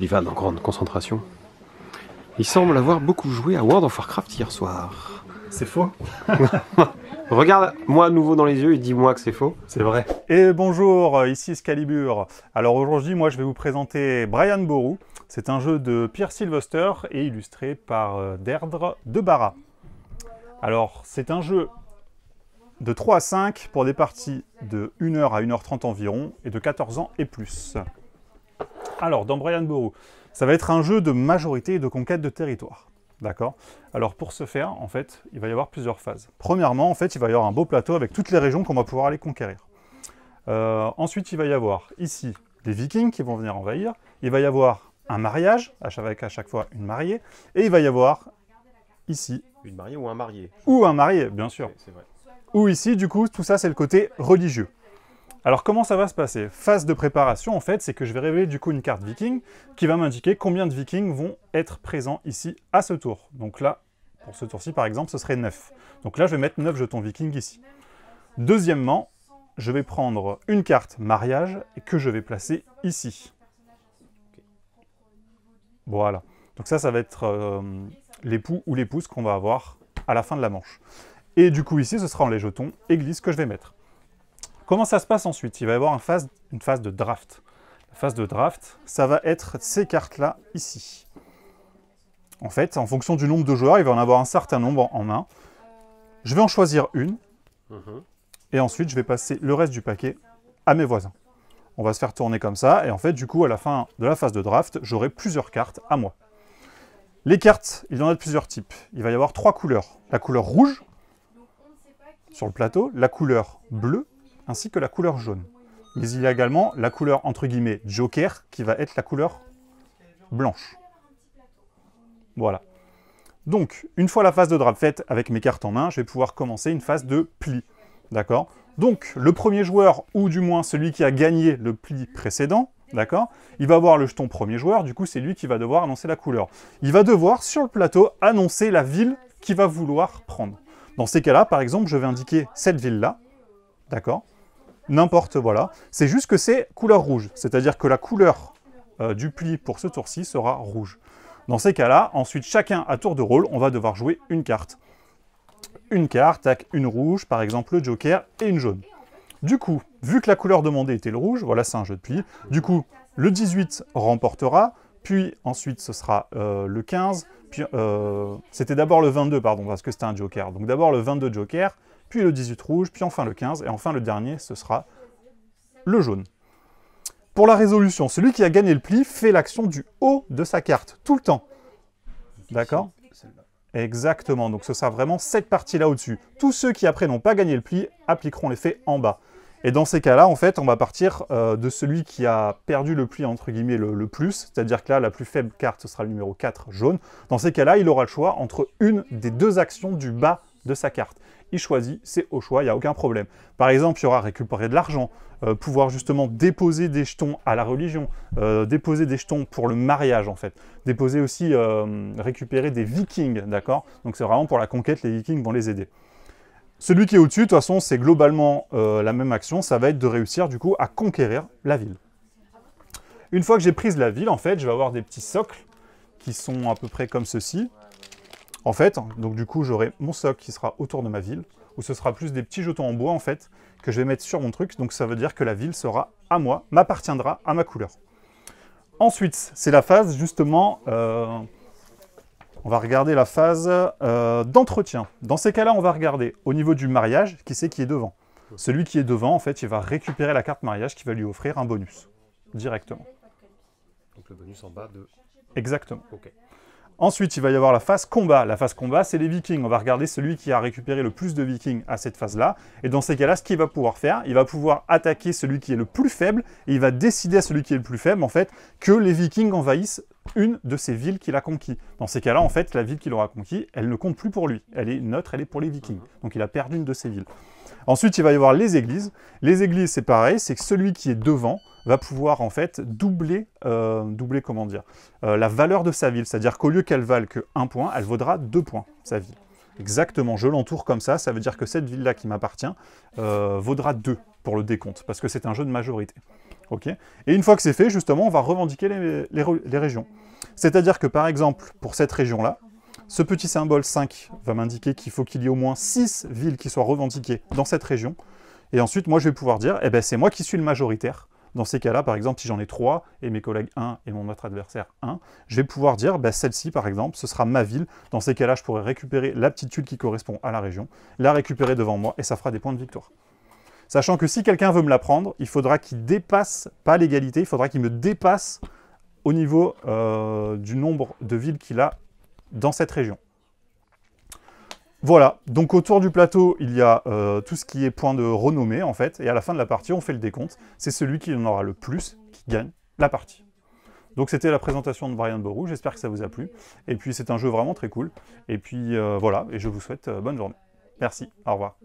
Sullivan en grande concentration. Il semble avoir beaucoup joué à World of Warcraft hier soir. C'est faux. Regarde-moi à nouveau dans les yeux et dis-moi que c'est faux. C'est vrai. Et bonjour, ici Excalibur. Alors aujourd'hui, moi je vais vous présenter Brian Boru. C'est un jeu de Pierre Sylvester et illustré par Deirdre de Bara. Alors c'est un jeu de 3 à 5 pour des parties de 1h à 1h30 environ et de 14 ans et plus. Alors dans Brian Boru, ça va être un jeu de majorité et de conquête de territoire. D'accord. Alors pour ce faire, en fait, il va y avoir plusieurs phases. Premièrement, en fait, il va y avoir un beau plateau avec toutes les régions qu'on va pouvoir aller conquérir. Ensuite, il va y avoir ici des Vikings qui vont venir envahir. Il va y avoir un mariage, avec à chaque fois une mariée. Et il va y avoir ici... Une mariée ou un marié? Ou un marié, bien sûr. C'est vrai. Ou ici, du coup, tout ça, c'est le côté religieux. Alors, comment ça va se passer? Phase de préparation, en fait, c'est que je vais révéler du coup une carte viking qui va m'indiquer combien de vikings vont être présents ici à ce tour. Donc là, pour ce tour-ci, par exemple, ce serait 9. Donc là, je vais mettre 9 jetons vikings ici. Deuxièmement, je vais prendre une carte mariage et que je vais placer ici. Voilà. Donc ça va être l'époux ou l'épouse qu'on va avoir à la fin de la manche. Et du coup, ici, ce sera les jetons église que je vais mettre. Comment ça se passe ensuite? Il va y avoir une phase de draft. La phase de draft, ça va être ces cartes-là, ici. En fait, en fonction du nombre de joueurs, il va en avoir un certain nombre en main. Je vais en choisir une. Et ensuite, je vais passer le reste du paquet à mes voisins. On va se faire tourner comme ça. Et en fait, du coup, à la fin de la phase de draft, j'aurai plusieurs cartes à moi. Les cartes, il y en a de plusieurs types. Il va y avoir 3 couleurs. La couleur rouge, sur le plateau, la couleur bleue, ainsi que la couleur jaune. Mais il y a également la couleur, entre guillemets, joker, qui va être la couleur blanche. Voilà. Donc, une fois la phase de draft faite avec mes cartes en main, je vais pouvoir commencer une phase de pli. D'accord? Donc, le premier joueur, ou du moins celui qui a gagné le pli précédent, d'accord? Il va avoir le jeton premier joueur, du coup, c'est lui qui va devoir annoncer la couleur. Il va devoir, sur le plateau, annoncer la ville qu'il va vouloir prendre. Dans ces cas-là, par exemple, je vais indiquer cette ville-là, d'accord? N'importe, voilà. C'est juste que c'est couleur rouge. C'est-à-dire que la couleur du pli pour ce tour-ci sera rouge. Dans ces cas-là, ensuite, chacun à tour de rôle, on va devoir jouer une carte. Une carte avec une rouge, par exemple le joker, et une jaune. Du coup, vu que la couleur demandée était le rouge, voilà, c'est un jeu de pli. Du coup, le 18 remportera, puis ensuite ce sera le 15, puis c'était d'abord le 22, pardon, parce que c'était un joker. Donc d'abord le 22 joker, puis le 18 rouge, puis enfin le 15, et enfin le dernier, ce sera le jaune. Pour la résolution, celui qui a gagné le pli fait l'action du haut de sa carte, tout le temps. D'accord? Exactement, donc ce sera vraiment cette partie-là au-dessus. Tous ceux qui après n'ont pas gagné le pli appliqueront l'effet en bas. Et dans ces cas-là, en fait, on va partir de celui qui a perdu le pli, entre guillemets, le plus, c'est-à-dire que là, la plus faible carte, ce sera le numéro 4, jaune. Dans ces cas-là, il aura le choix entre une des deux actions du bas de sa carte. Il choisit, c'est au choix, il n'y a aucun problème. Par exemple, il y aura récupérer de l'argent, pouvoir justement déposer des jetons à la religion, déposer des jetons pour le mariage, en fait. Déposer aussi, récupérer des vikings, d'accord? Donc c'est vraiment pour la conquête, les vikings vont les aider. Celui qui est au-dessus, de toute façon, c'est globalement la même action, ça va être de réussir, du coup, à conquérir la ville. Une fois que j'ai prise la ville, en fait, je vais avoir des petits socles qui sont à peu près comme ceci. En fait, donc du coup, j'aurai mon socle qui sera autour de ma ville, où ce sera plus des petits jetons en bois, en fait, que je vais mettre sur mon truc. Donc ça veut dire que la ville sera à moi, m'appartiendra à ma couleur. Ensuite, c'est la phase, justement, on va regarder la phase d'entretien. Dans ces cas-là, on va regarder au niveau du mariage, qui c'est qui est devant. Celui qui est devant, en fait, il va récupérer la carte mariage qui va lui offrir un bonus, directement. Donc le bonus en bas de... Exactement. Ok. Ensuite, il va y avoir la phase combat. La phase combat, c'est les vikings. On va regarder celui qui a récupéré le plus de vikings à cette phase-là. Et dans ces cas-là, ce qu'il va pouvoir faire, il va pouvoir attaquer celui qui est le plus faible, et il va décider à celui qui est le plus faible, en fait, que les vikings envahissent une de ces villes qu'il a conquis. Dans ces cas-là, en fait, la ville qu'il aura conquis, elle ne compte plus pour lui. Elle est neutre, elle est pour les vikings. Donc il a perdu une de ces villes. Ensuite, il va y avoir les églises. Les églises, c'est pareil, c'est que celui qui est devant va pouvoir en fait doubler, comment dire, la valeur de sa ville. C'est-à-dire qu'au lieu qu'elle vale que 1 point, elle vaudra 2 points, sa ville. Exactement, je l'entoure comme ça veut dire que cette ville-là qui m'appartient vaudra 2 pour le décompte, parce que c'est un jeu de majorité. Ok. Et une fois que c'est fait, justement, on va revendiquer les régions. C'est-à-dire que, par exemple, pour cette région-là, ce petit symbole 5 va m'indiquer qu'il faut qu'il y ait au moins 6 villes qui soient revendiquées dans cette région. Et ensuite, moi, je vais pouvoir dire, eh ben, c'est moi qui suis le majoritaire. Dans ces cas-là, par exemple, si j'en ai 3, et mes collègues 1, et mon autre adversaire 1, je vais pouvoir dire, ben, celle-ci, par exemple, ce sera ma ville. Dans ces cas-là, je pourrais récupérer la petite tuile qui correspond à la région, la récupérer devant moi, et ça fera des points de victoire. Sachant que si quelqu'un veut me la prendre, il faudra qu'il dépasse, pas l'égalité, il faudra qu'il me dépasse au niveau du nombre de villes qu'il a dans cette région. Voilà, donc autour du plateau, il y a tout ce qui est point de renommée, en fait, et à la fin de la partie, on fait le décompte. C'est celui qui en aura le plus qui gagne la partie. Donc c'était la présentation de Variant Boru, j'espère que ça vous a plu. Et puis c'est un jeu vraiment très cool. Et puis voilà, et je vous souhaite bonne journée. Merci, au revoir.